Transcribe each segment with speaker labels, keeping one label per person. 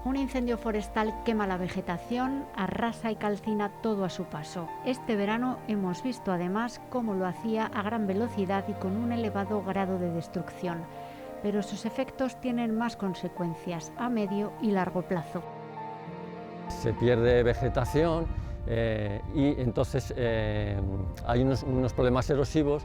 Speaker 1: Un incendio forestal quema la vegetación, arrasa y calcina todo a su paso. Este verano hemos visto además cómo lo hacía a gran velocidad y con un elevado grado de destrucción. Pero sus efectos tienen más consecuencias a medio y largo plazo.
Speaker 2: Se pierde vegetación y entonces hay unos problemas erosivos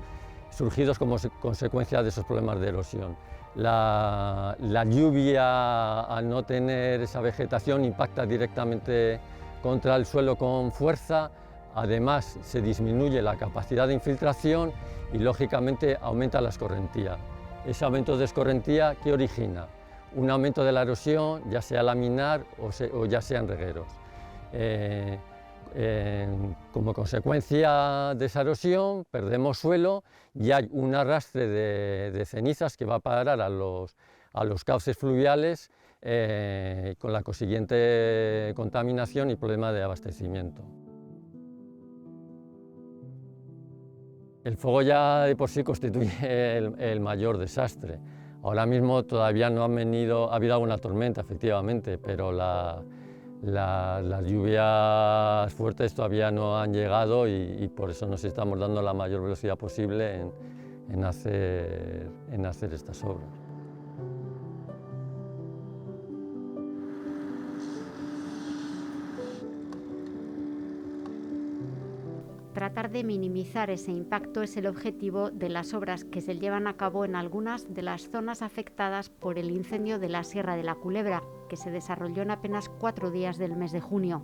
Speaker 2: surgidos como consecuencia de esos problemas de erosión. La lluvia, al no tener esa vegetación, impacta directamente contra el suelo con fuerza, además se disminuye la capacidad de infiltración y lógicamente aumenta la escorrentía. Ese aumento de escorrentía, ¿qué origina? Un aumento de la erosión, ya sea laminar o ya sea en regueros. Como consecuencia de esa erosión perdemos suelo y hay un arrastre de cenizas que va a parar a los cauces fluviales con la consiguiente contaminación y problema de abastecimiento. El fuego ya de por sí constituye el mayor desastre. Ahora mismo todavía no ha habido alguna tormenta, efectivamente, pero las lluvias fuertes todavía no han llegado y por eso nos estamos dando la mayor velocidad posible en hacer estas obras.
Speaker 1: Tratar de minimizar ese impacto es el objetivo de las obras que se llevan a cabo en algunas de las zonas afectadas por el incendio de la Sierra de la Culebra, que se desarrolló en apenas 4 días del mes de junio.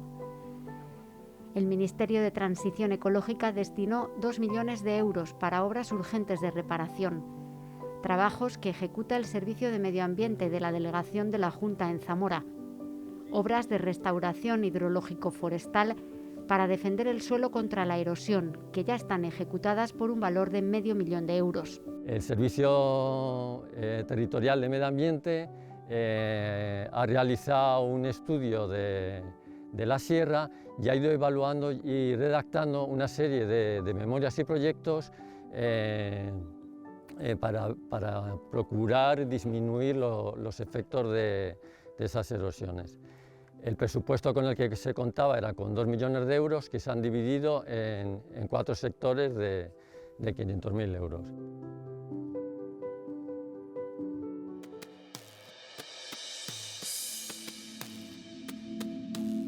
Speaker 1: El Ministerio de Transición Ecológica destinó 2 millones de euros para obras urgentes de reparación, trabajos que ejecuta el Servicio de Medio Ambiente de la Delegación de la Junta en Zamora, obras de restauración hidrológico-forestal para defender el suelo contra la erosión, que ya están ejecutadas por un valor de $500.000 de euros.
Speaker 2: El Servicio Territorial de Medio Ambiente ha realizado un estudio de la sierra y ha ido evaluando y redactando una serie de memorias y proyectos para procurar disminuir los efectos de esas erosiones. El presupuesto con el que se contaba era con 2 millones de euros que se han dividido en 4 sectores de 500.000 euros.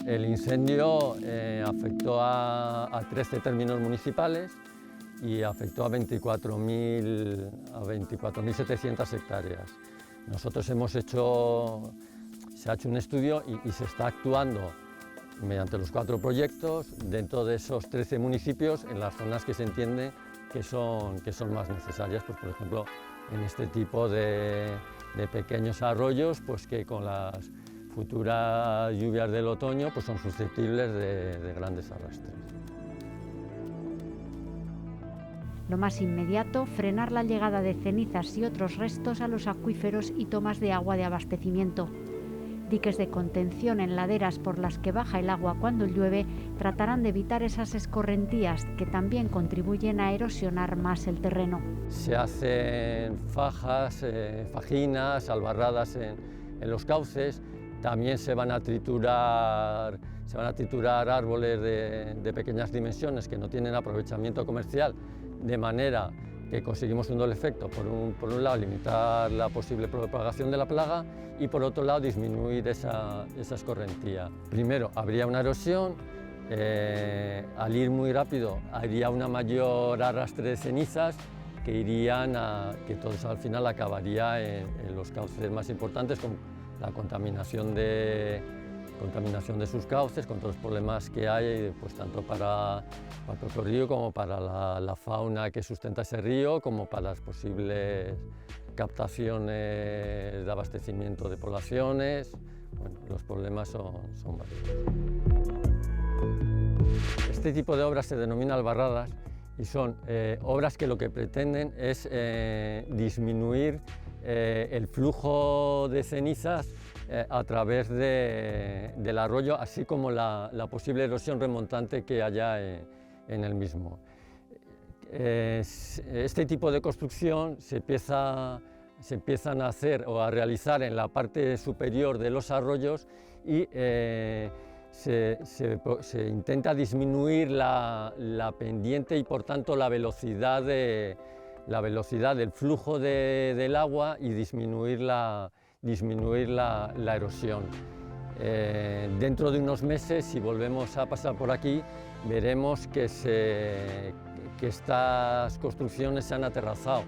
Speaker 2: El incendio afectó a 13 términos municipales y afectó a 24.700 hectáreas. Nosotros se ha hecho un estudio y se está actuando mediante los 4 proyectos dentro de esos 13 municipios en las zonas que se entiende que son más necesarias, pues por ejemplo en este tipo de pequeños arroyos, pues que con las futuras lluvias del otoño pues son susceptibles de grandes arrastres.
Speaker 1: Lo más inmediato, frenar la llegada de cenizas y otros restos a los acuíferos y tomas de agua de abastecimiento. Diques de contención en laderas por las que baja el agua cuando llueve tratarán de evitar esas escorrentías que también contribuyen a erosionar más el terreno.
Speaker 2: Se hacen fajas, fajinas, albarradas en los cauces. También se van a triturar árboles de pequeñas dimensiones que no tienen aprovechamiento comercial, de manera que conseguimos un doble efecto. Por un lado, limitar la posible propagación de la plaga y por otro lado, disminuir esa escorrentía. Primero, habría una erosión, al ir muy rápido, habría una mayor arrastre de cenizas que todo eso al final acabaría en los cauces más importantes con la contaminación de sus cauces, con todos los problemas que hay, pues tanto para el propio río como para la fauna que sustenta ese río, como para las posibles captaciones de abastecimiento de poblaciones. Bueno, los problemas son varios. Este tipo de obras se denomina albarradas y son obras que lo que pretenden es disminuir el flujo de cenizas a través del arroyo, así como la posible erosión remontante que haya en el mismo. Este tipo de construcción se empieza se empiezan a hacer o a realizar en la parte superior de los arroyos y se intenta disminuir la pendiente y por tanto la velocidad del flujo del agua y disminuir la erosión. Dentro de unos meses, si volvemos a pasar por aquí, veremos que estas construcciones se han aterrazado.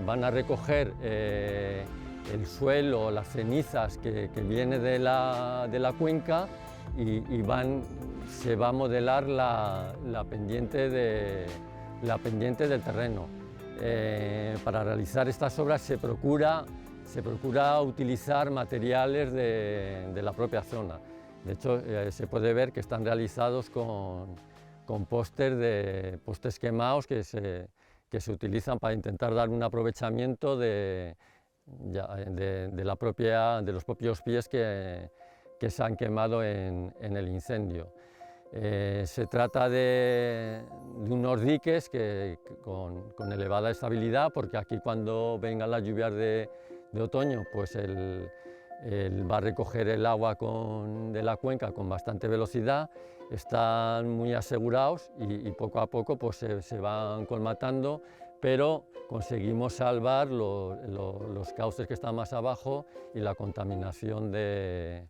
Speaker 2: Van a recoger el suelo, las cenizas que viene de la cuenca y se va a modelar la pendiente del terreno. Para realizar estas obras se procura utilizar materiales de la propia zona. De hecho, se puede ver que están realizados con postes quemados que se utilizan para intentar dar un aprovechamiento de los propios pies que se han quemado en el incendio. Se trata de unos diques con elevada estabilidad, porque aquí cuando vengan las lluvias de otoño, pues él va a recoger el agua de la cuenca con bastante velocidad, están muy asegurados y poco a poco pues, se van colmatando, pero conseguimos salvar los cauces que están más abajo y la contaminación de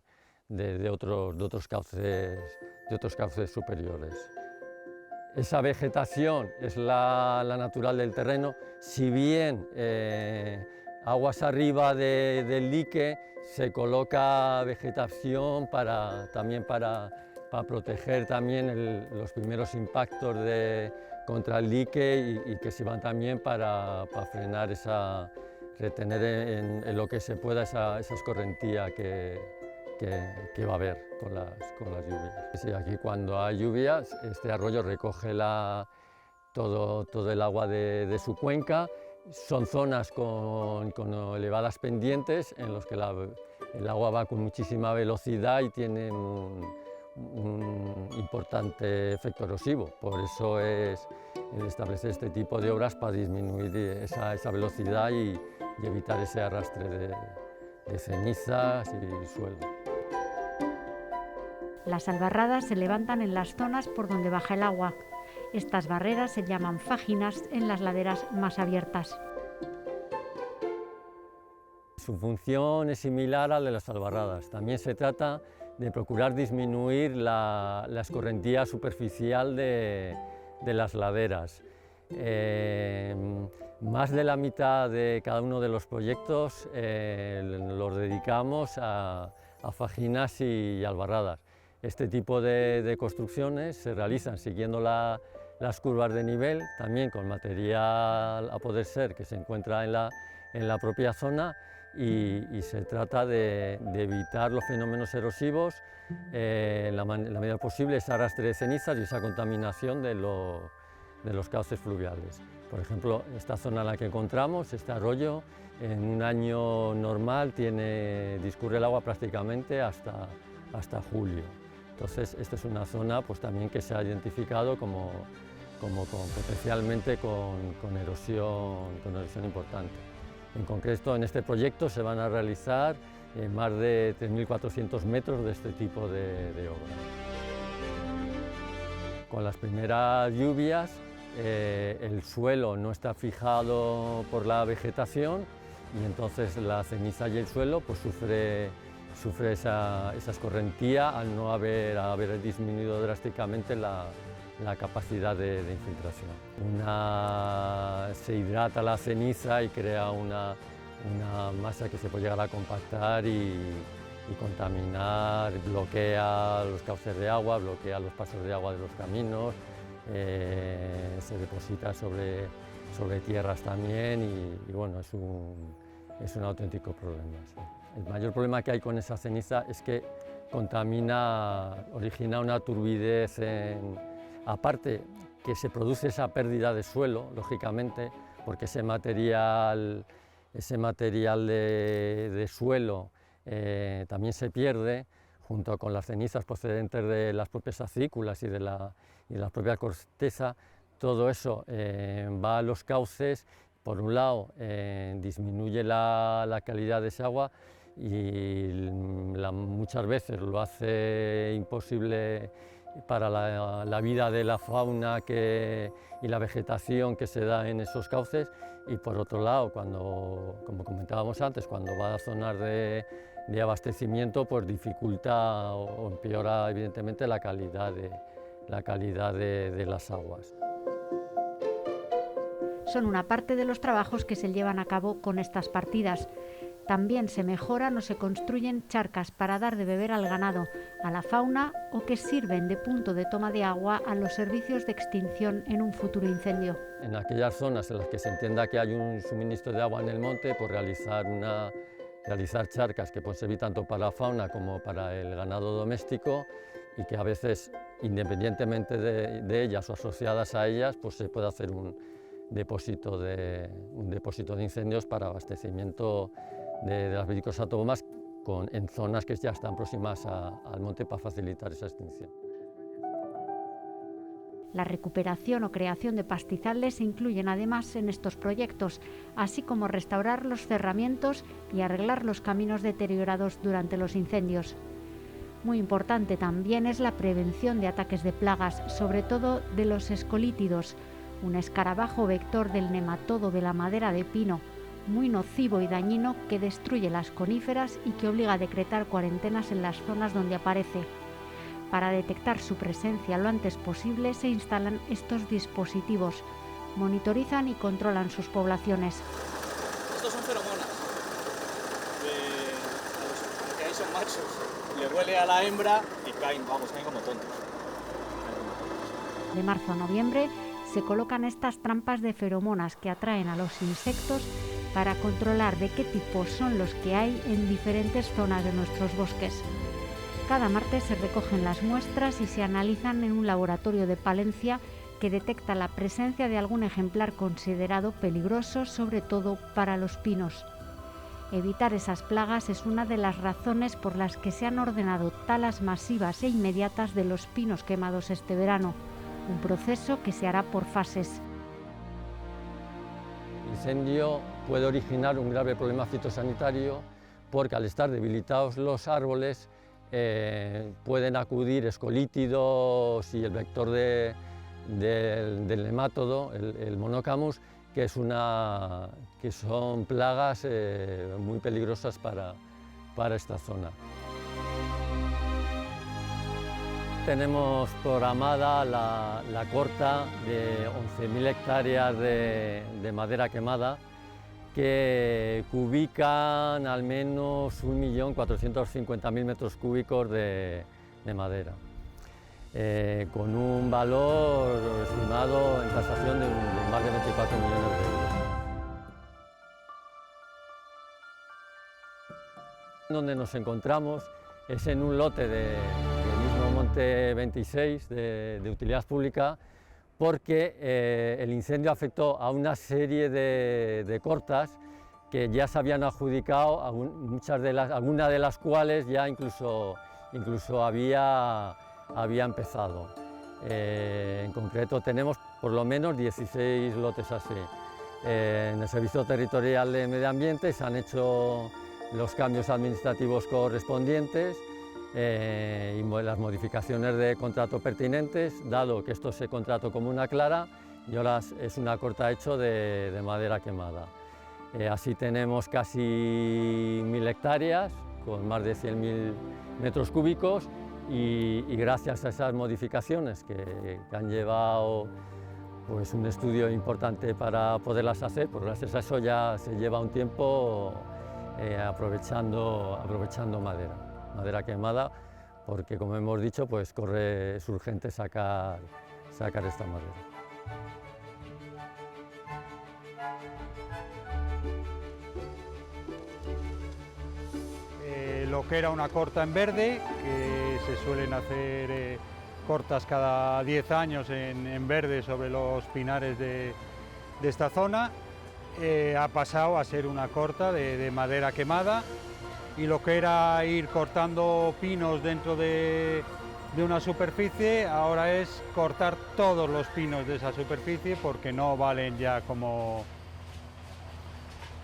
Speaker 2: otros cauces superiores. Esa vegetación es la natural del terreno, si bien aguas arriba del dique se coloca vegetación también para proteger también los primeros impactos contra el dique y que sirvan también para frenar retener en lo que se pueda esa escorrentía que va a haber con las lluvias. Sí, aquí cuando hay lluvias, este arroyo recoge todo el agua de su cuenca. Son zonas con elevadas pendientes en las que el agua va con muchísima velocidad y tiene un importante efecto erosivo. Por eso es el establecer este tipo de obras para disminuir esa velocidad y evitar ese arrastre de cenizas y suelo.
Speaker 1: Las albarradas se levantan en las zonas por donde baja el agua. Estas barreras se llaman fajinas en las laderas más abiertas.
Speaker 2: Su función es similar a la de las albarradas. También se trata de procurar disminuir la escorrentía superficial de las laderas. Más de la mitad de cada uno de los proyectos los dedicamos a fajinas y albarradas. Este tipo de construcciones se realizan siguiendo las curvas de nivel, también con material a poder ser que se encuentra en la propia zona y se trata de evitar los fenómenos erosivos, en la medida posible ese arrastre de cenizas y esa contaminación de los cauces fluviales. Por ejemplo, esta zona en la que encontramos, este arroyo, en un año normal discurre el agua prácticamente hasta julio. Entonces, esta es una zona pues, también que se ha identificado como potencialmente con erosión importante. En concreto, en este proyecto se van a realizar más de 3.400 metros de este tipo de obra. Con las primeras lluvias, el suelo no está fijado por la vegetación y entonces la ceniza y el suelo pues, sufre esa escorrentía al no haber disminuido drásticamente la capacidad de infiltración. Se hidrata la ceniza y crea una masa que se puede llegar a compactar y contaminar, bloquea los cauces de agua, bloquea los pasos de agua de los caminos, se deposita sobre tierras también y bueno, es un auténtico problema. Sí. El mayor problema que hay con esa ceniza es que origina una turbidez, aparte que se produce esa pérdida de suelo, lógicamente, porque ese material de suelo también se pierde, junto con las cenizas procedentes de las propias acículas y de la propia corteza. Todo eso va a los cauces por un lado, disminuye la calidad de esa agua y muchas veces lo hace imposible para la vida de la fauna y la vegetación que se da en esos cauces, y por otro lado, como comentábamos antes, cuando va a zonas de abastecimiento, pues dificulta o empeora evidentemente la calidad de las aguas.
Speaker 1: Son una parte de los trabajos que se llevan a cabo con estas partidas. También se mejoran o se construyen charcas para dar de beber al ganado, a la fauna, o que sirven de punto de toma de agua a los servicios de extinción en un futuro incendio.
Speaker 2: En aquellas zonas en las que se entienda que hay un suministro de agua en el monte, pues realizar charcas que pueden servir tanto para la fauna como para el ganado doméstico, y que a veces, independientemente de ellas o asociadas a ellas, pues se puede hacer un depósito de incendios para abastecimiento de las glicosato-bombas en zonas que ya están próximas al monte para facilitar esa extinción.
Speaker 1: La recuperación o creación de pastizales se incluyen además en estos proyectos, así como restaurar los cerramientos y arreglar los caminos deteriorados durante los incendios. Muy importante también es la prevención de ataques de plagas, sobre todo de los escolítidos, un escarabajo vector del nematodo de la madera de pino, muy nocivo y dañino, que destruye las coníferas y que obliga a decretar cuarentenas en las zonas donde aparece. Para detectar su presencia lo antes posible se instalan estos dispositivos, monitorizan y controlan sus poblaciones.
Speaker 3: Estos son feromonas, que ahí son machos, le huele a la hembra y caen como tontos.
Speaker 1: De marzo a noviembre se colocan estas trampas de feromonas que atraen a los insectos para controlar de qué tipo son los que hay en diferentes zonas de nuestros bosques. Cada martes se recogen las muestras y se analizan en un laboratorio de Palencia que detecta la presencia de algún ejemplar considerado peligroso, sobre todo para los pinos. Evitar esas plagas es una de las razones por las que se han ordenado talas masivas e inmediatas de los pinos quemados este verano, un proceso que se hará por fases.
Speaker 2: El incendio puede originar un grave problema fitosanitario porque, al estar debilitados los árboles, pueden acudir escolítidos y el vector del nemátodo, el Monocamus, que son plagas muy peligrosas para esta zona. Tenemos programada la corta de 11.000 hectáreas de madera quemada, que ubican al menos 1.450.000 metros cúbicos de madera, con un valor estimado en tasación de más de 24 millones de euros. Donde nos encontramos es en un lote del mismo Monte 26 de utilidad pública, porque el incendio afectó a una serie de cortas que ya se habían adjudicado, algunas de las cuales ya incluso había empezado. En concreto tenemos por lo menos 16 lotes así. En el Servicio Territorial de Medio Ambiente se han hecho los cambios administrativos correspondientes y las modificaciones de contrato pertinentes, dado que esto se contrató como una clara y ahora es una corta hecho de madera quemada. Así tenemos casi 1.000 hectáreas con más de 100.000 metros cúbicos y gracias a esas modificaciones que han llevado pues un estudio importante para poderlas hacer, pues gracias a eso ya se lleva un tiempo aprovechando madera quemada, porque, como hemos dicho, pues es urgente sacar esta madera.
Speaker 4: Lo que era una corta en verde, que se suelen hacer cortas cada 10 años en verde sobre los pinares de esta zona, ha pasado a ser una corta de madera quemada, y lo que era ir cortando pinos dentro de una superficie, ahora es cortar todos los pinos de esa superficie, porque no valen ya como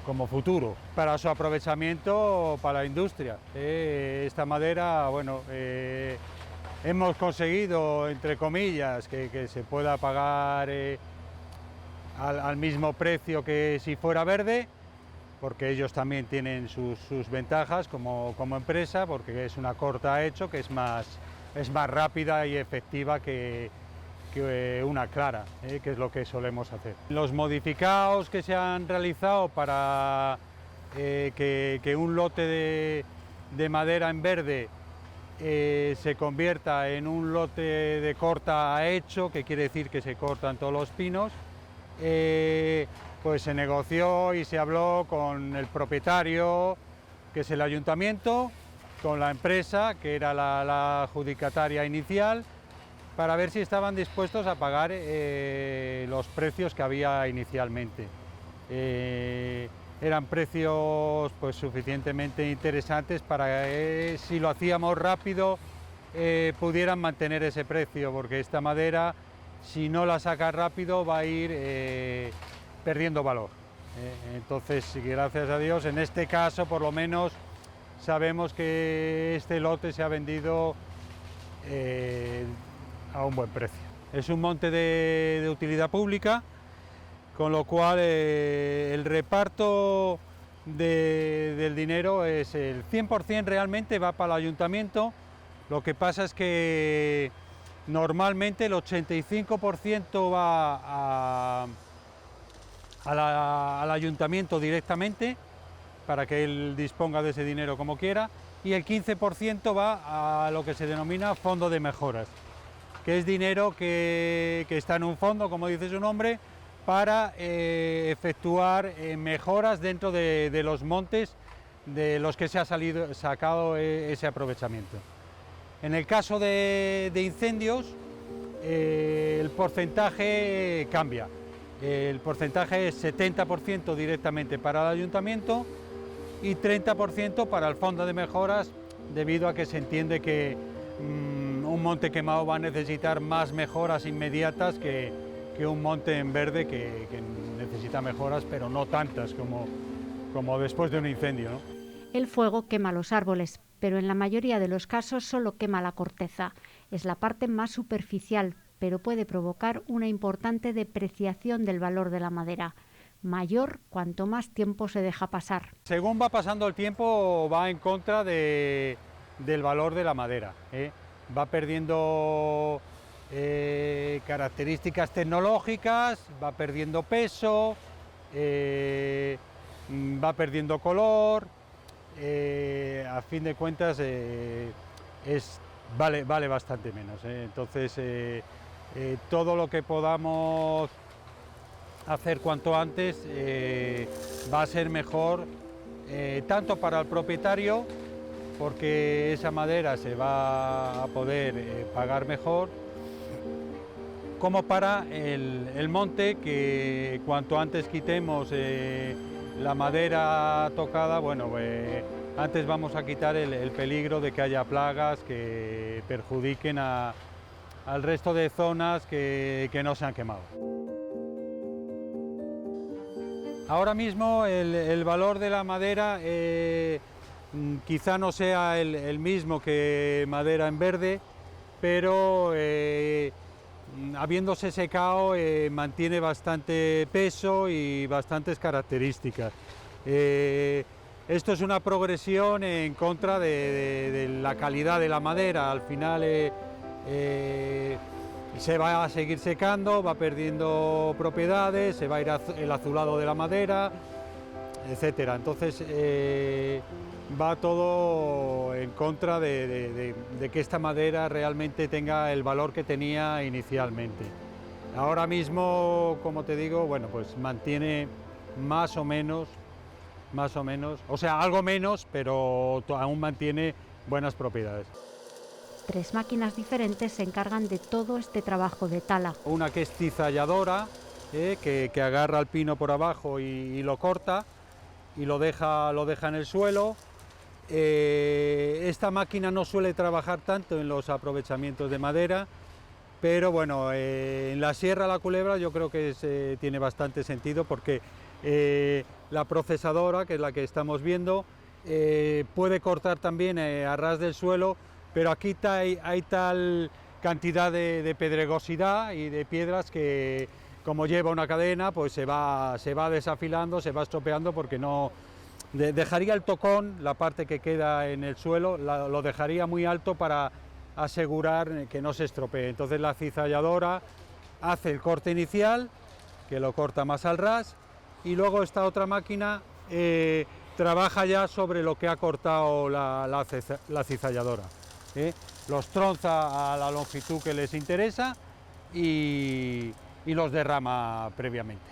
Speaker 4: como futuro para su aprovechamiento para la industria. Esta madera, bueno, hemos conseguido, entre comillas, que se pueda pagar al mismo precio que si fuera verde, porque ellos también tienen sus ventajas como empresa, porque es una corta a hecho que es más rápida y efectiva que una clara, que es lo que solemos hacer. Los modificados que se han realizado para que un lote de madera en verde se convierta en un lote de corta a hecho, que quiere decir que se cortan todos los pinos, pues se negoció y se habló con el propietario, que es el ayuntamiento, con la empresa, que era la adjudicataria inicial, para ver si estaban dispuestos a pagar los precios que había inicialmente. Eran precios pues suficientemente interesantes para que si lo hacíamos rápido pudieran mantener ese precio, porque esta madera, si no la sacas rápido, va a ir perdiendo valor. Entonces, gracias a Dios, en este caso por lo menos sabemos que este lote se ha vendido a un buen precio. Es un monte de utilidad pública, con lo cual el reparto del dinero es el 100% realmente va para el ayuntamiento. Lo que pasa es que normalmente el 85% va al ayuntamiento directamente, para que él disponga de ese dinero como quiera, y el 15% va a lo que se denomina fondo de mejoras, que es dinero que está en un fondo, como dice su nombre, para efectuar mejoras dentro de los montes de los que se ha sacado ese aprovechamiento. En el caso de incendios, el porcentaje cambia. El porcentaje es 70% directamente para el ayuntamiento y 30% para el fondo de mejoras, debido a que se entiende que un monte quemado va a necesitar más mejoras inmediatas que un monte en verde que necesita mejoras, pero no tantas como después de un incendio, ¿no?
Speaker 1: El fuego quema los árboles, pero en la mayoría de los casos solo quema la corteza. Es la parte más superficial, pero puede provocar una importante depreciación del valor de la madera, mayor cuanto más tiempo se deja pasar.
Speaker 4: Según va pasando el tiempo, va en contra del valor de la madera, va perdiendo características tecnológicas, va perdiendo peso, va perdiendo color, a fin de cuentas vale bastante menos, entonces todo lo que podamos hacer cuanto antes va a ser mejor, tanto para el propietario, porque esa madera se va a poder pagar mejor, como para el monte, que cuanto antes quitemos la madera tocada, bueno, antes vamos a quitar el peligro de que haya plagas que perjudiquen al resto de zonas que no se han quemado. Ahora mismo el valor de la madera quizá no sea el mismo que madera en verde, pero habiéndose secado mantiene bastante peso y bastantes características. Esto es una progresión en contra de la calidad de la madera. Al final se va a seguir secando, va perdiendo propiedades, se va a ir el azulado de la madera, etcétera. Entonces va todo en contra de que esta madera realmente tenga el valor que tenía inicialmente. Ahora mismo, como te digo, bueno, pues mantiene más o menos, o sea, algo menos, pero aún mantiene buenas propiedades.
Speaker 1: 3 máquinas diferentes se encargan de todo este trabajo de tala.
Speaker 4: Una que es cizalladora, que agarra el pino por abajo y lo corta y lo deja en el suelo. Esta máquina no suele trabajar tanto en los aprovechamientos de madera, pero bueno, en la Sierra La Culebra yo creo que tiene bastante sentido, porque la procesadora, que es la que estamos viendo, puede cortar también a ras del suelo, pero aquí hay tal cantidad de pedregosidad y de piedras que, como lleva una cadena, pues se va desafilando, se va estropeando, porque no dejaría el tocón, la parte que queda en el suelo, lo dejaría muy alto para asegurar que no se estropee. Entonces la cizalladora hace el corte inicial, que lo corta más al ras, y luego esta otra máquina trabaja ya sobre lo que ha cortado la cizalladora. Los tronza a la longitud que les interesa y los derrama previamente.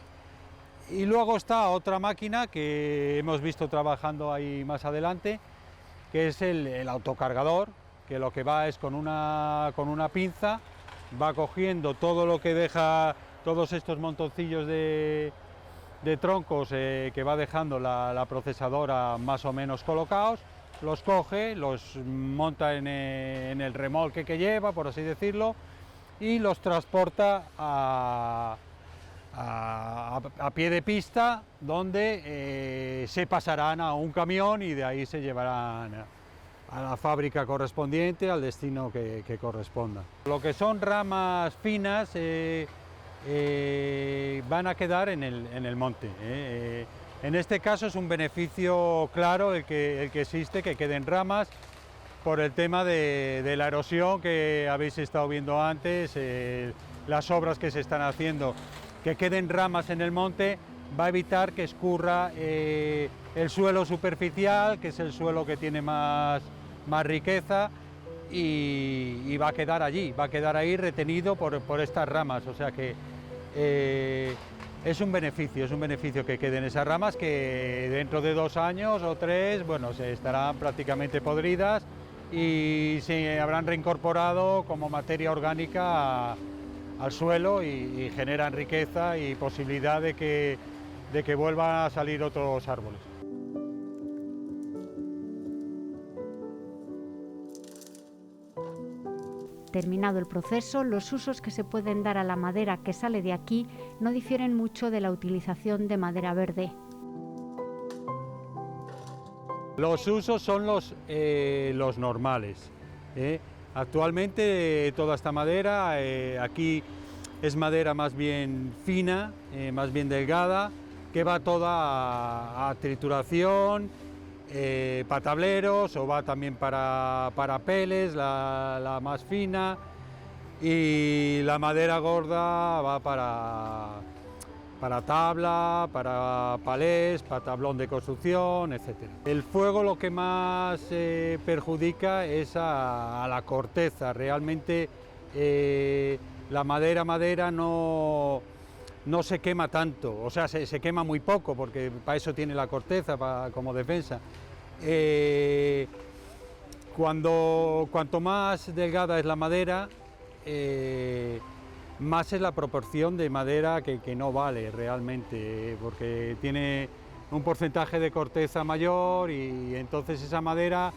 Speaker 4: Y luego está otra máquina que hemos visto trabajando ahí más adelante, que es el autocargador, que lo que va es con una pinza, va cogiendo todo lo que deja, todos estos montoncillos de troncos que va dejando la procesadora más o menos colocados, los coge, los monta en el remolque que lleva, por así decirlo, y los transporta a pie de pista, donde se pasarán a un camión y de ahí se llevarán a la fábrica correspondiente, al destino que corresponda. Lo que son ramas finas van a quedar en el monte. En este caso es un beneficio claro el que existe, que queden ramas, por el tema de la erosión que habéis estado viendo antes, las obras que se están haciendo. Que queden ramas en el monte va a evitar que escurra el suelo superficial, que es el suelo que tiene más riqueza, y va a quedar allí, va a quedar ahí retenido por estas ramas. O sea que es un beneficio que queden esas ramas, que dentro de 2 años o 3, bueno, se estarán prácticamente podridas y se habrán reincorporado como materia orgánica al suelo y generan riqueza y posibilidad de que vuelvan a salir otros árboles.
Speaker 1: Terminado el proceso, los usos que se pueden dar a la madera que sale de aquí no difieren mucho de la utilización de madera verde.
Speaker 4: Los usos son los normales. Actualmente toda esta madera, aquí es madera más bien fina, más bien delgada, que va toda a trituración, para tableros, o va también para peles, la más fina, y la madera gorda va para tabla, para palés, para tablón de construcción, etc. El fuego lo que más perjudica es a la corteza. Realmente la madera no se quema tanto, o sea, se quema muy poco, porque para eso tiene la corteza, como defensa. Cuanto más delgada es la madera, más es la proporción de madera que no vale realmente, porque tiene un porcentaje de corteza mayor, y entonces esa madera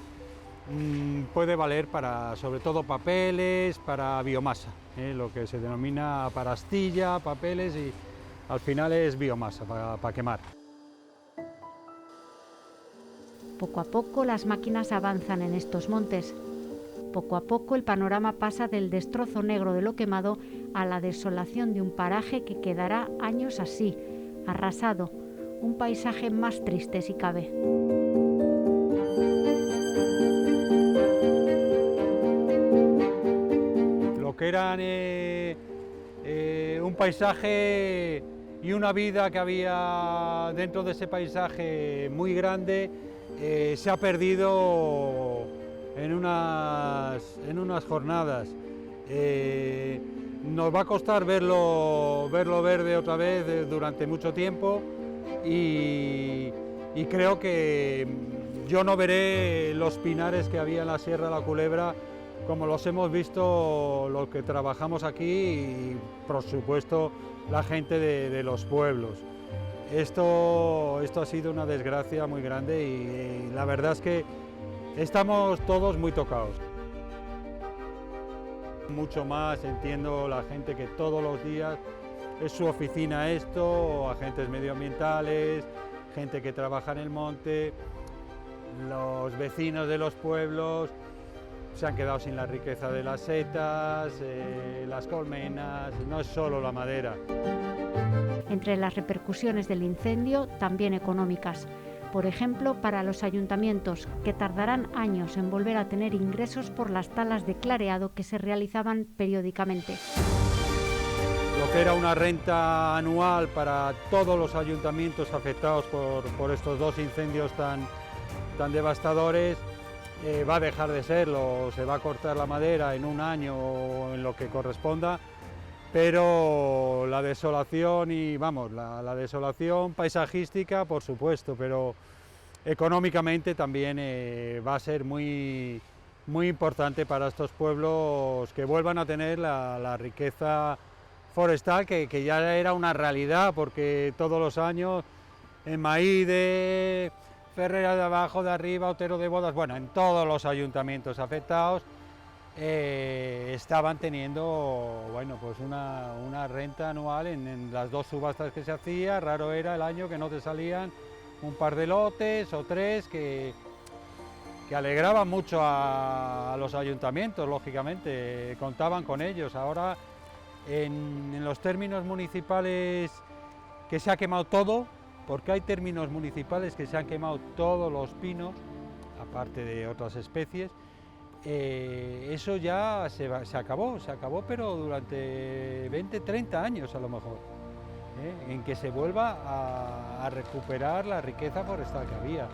Speaker 4: puede valer sobre todo papeles, para biomasa, lo que se denomina para astilla, papeles, y al final es biomasa para quemar.
Speaker 1: Poco a poco las máquinas avanzan en estos montes. Poco a poco el panorama pasa del destrozo negro de lo quemado a la desolación de un paraje que quedará años así, arrasado, un paisaje más triste si cabe.
Speaker 4: Lo que eran un paisaje y una vida que había dentro de ese paisaje muy grande, se ha perdido en unas jornadas. Nos va a costar verlo verde otra vez durante mucho tiempo, y creo que yo no veré los pinares que había en la Sierra de la Culebra como los hemos visto los que trabajamos aquí, y por supuesto la gente de los pueblos. Esto ha sido una desgracia muy grande, y la verdad es que estamos todos muy tocados. Mucho más entiendo la gente que todos los días es su oficina esto, agentes medioambientales, gente que trabaja en el monte, los vecinos de los pueblos se han quedado sin la riqueza de las setas, las colmenas, no es solo la madera.
Speaker 1: Entre las repercusiones del incendio, también económicas. Por ejemplo, para los ayuntamientos, que tardarán años en volver a tener ingresos por las talas de clareado que se realizaban periódicamente.
Speaker 4: Lo que era una renta anual para todos los ayuntamientos afectados por estos dos incendios tan devastadores, va a dejar de serlo, se va a cortar la madera en un año o en lo que corresponda, pero la desolación la desolación paisajística, por supuesto, pero económicamente también va a ser muy importante para estos pueblos que vuelvan a tener la riqueza forestal que ya era una realidad, porque todos los años en Maíde, Ferrera de Abajo, de Arriba, Otero de Bodas, bueno, en todos los ayuntamientos afectados estaban teniendo, bueno, pues una renta anual en las dos subastas que se hacía. Raro era el año que no te salían un par de lotes o tres que alegraban mucho a los ayuntamientos, lógicamente, contaban con ellos. Ahora, en los términos municipales, que se ha quemado todo, porque hay términos municipales que se han quemado todos los pinos, aparte de otras especies, eso ya se acabó, pero durante 20, 30 años a lo mejor, en que se vuelva a recuperar la riqueza forestal que había.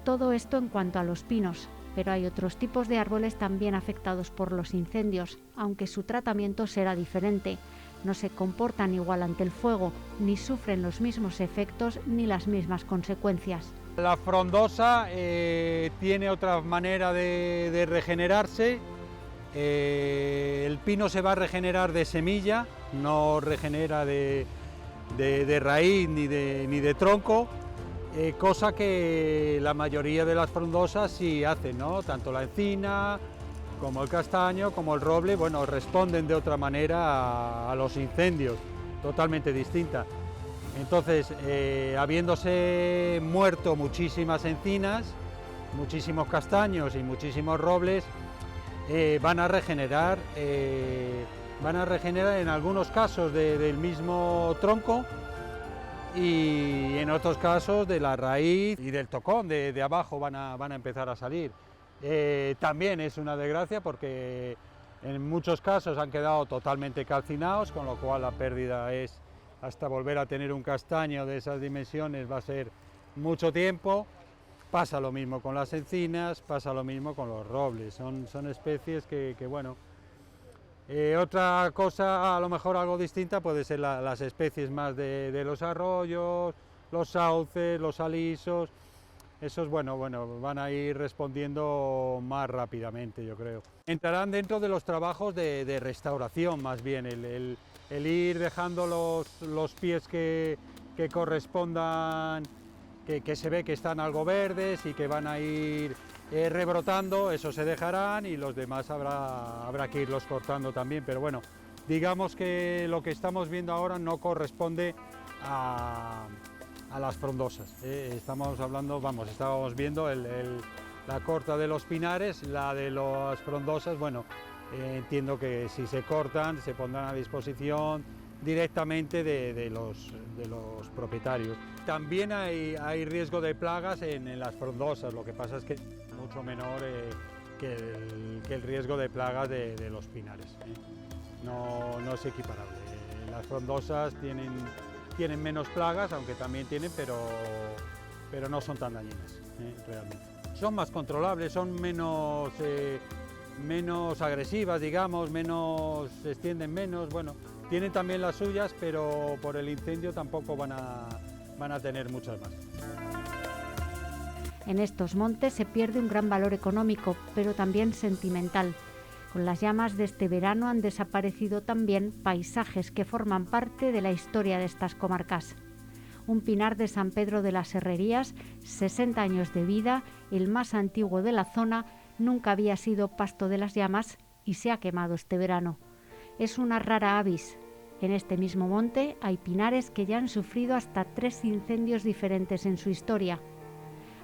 Speaker 1: Todo esto en cuanto a los pinos, pero hay otros tipos de árboles también afectados por los incendios, aunque su tratamiento será diferente. No se comportan igual ante el fuego, ni sufren los mismos efectos ni las mismas consecuencias.
Speaker 4: La frondosa tiene otra manera de regenerarse. El pino se va a regenerar de semilla, no regenera de raíz ni de tronco. Cosa que la mayoría de las frondosas sí hacen, ¿no? Tanto la encina como el castaño, como el roble, bueno, responden de otra manera a los incendios, totalmente distinta. Entonces, habiéndose muerto muchísimas encinas, muchísimos castaños y muchísimos robles, van a regenerar en algunos casos del mismo tronco, y en otros casos de la raíz y del tocón de abajo van a empezar a salir. También es una desgracia porque en muchos casos han quedado totalmente calcinados, con lo cual la pérdida es, hasta volver a tener un castaño de esas dimensiones, va a ser mucho tiempo. Pasa lo mismo con las encinas, pasa lo mismo con los robles, son especies que bueno. Otra cosa, a lo mejor algo distinta, puede ser las especies más de los arroyos, los sauces, los alisos. Esos, bueno, van a ir respondiendo más rápidamente, yo creo. Entrarán dentro de los trabajos de restauración, más bien, el ir dejando los pies que correspondan, que se ve que están algo verdes y que van a ir rebrotando, eso se dejarán, y los demás habrá que irlos cortando también, pero bueno, digamos que lo que estamos viendo ahora no corresponde a las frondosas. Estábamos viendo la corta de los pinares, la de las frondosas, bueno, entiendo que si se cortan se pondrán a disposición directamente de los propietarios. También hay riesgo de plagas en las frondosas, lo que pasa es que es mucho menor que el riesgo de plagas de los pinares. No es equiparable. Las frondosas tienen menos plagas, aunque también tienen, pero no son tan dañinas, realmente. Son más controlables, son menos agresivas, digamos, se extienden menos, bueno, tienen también las suyas, pero por el incendio tampoco van a tener muchas más.
Speaker 1: En estos montes se pierde un gran valor económico, pero también sentimental. Con las llamas de este verano han desaparecido también paisajes que forman parte de la historia de estas comarcas. un pinar de San Pedro de las Herrerías, 60 años de vida, el más antiguo de la zona, nunca había sido pasto de las llamas y se ha quemado este verano. Es una rara avis. En este mismo monte hay pinares que ya han sufrido hasta 3 incendios diferentes en su historia.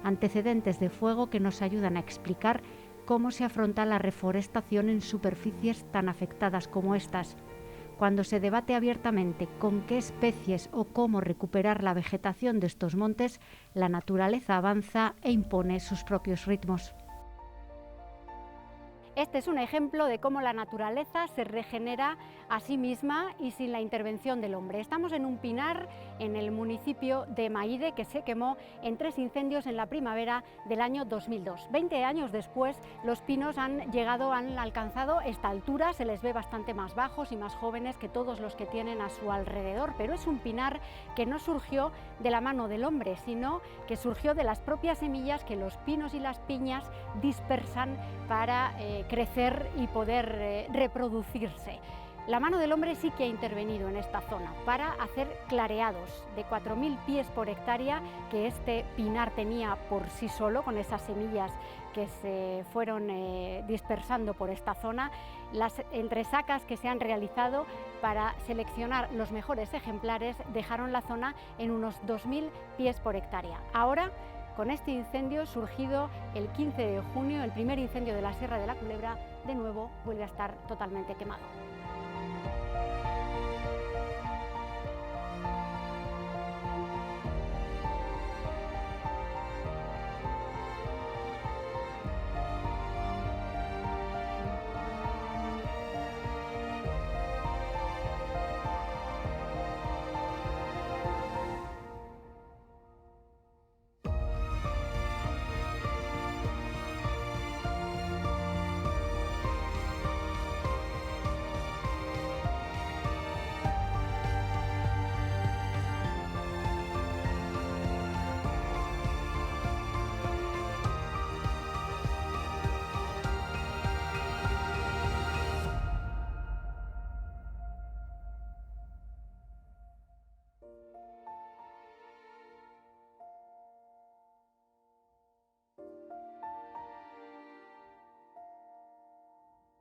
Speaker 1: Antecedentes de fuego que nos ayudan a explicar cómo se afronta la reforestación en superficies tan afectadas como estas. Cuando se debate abiertamente con qué especies o cómo recuperar la vegetación de estos montes, la naturaleza avanza e impone sus propios ritmos. Este es un ejemplo de cómo la naturaleza se regenera a sí misma y sin la intervención del hombre. Estamos en un pinar en el municipio de Maide que se quemó en 3 incendios en la primavera del año 2002. 20 años después, los pinos han alcanzado esta altura, se les ve bastante más bajos y más jóvenes que todos los que tienen a su alrededor, pero es un pinar que no surgió de la mano del hombre, sino que surgió de las propias semillas que los pinos y las piñas dispersan para crecer y poder reproducirse. La mano del hombre sí que ha intervenido en esta zona para hacer clareados de 4.000 pies por hectárea que este pinar tenía por sí solo, con esas semillas que se fueron dispersando por esta zona. Las entresacas que se han realizado para seleccionar los mejores ejemplares dejaron la zona en unos 2.000 pies por hectárea. Ahora, con este incendio surgido el 15 de junio, el primer incendio de la Sierra de la Culebra, de nuevo vuelve a estar totalmente quemado.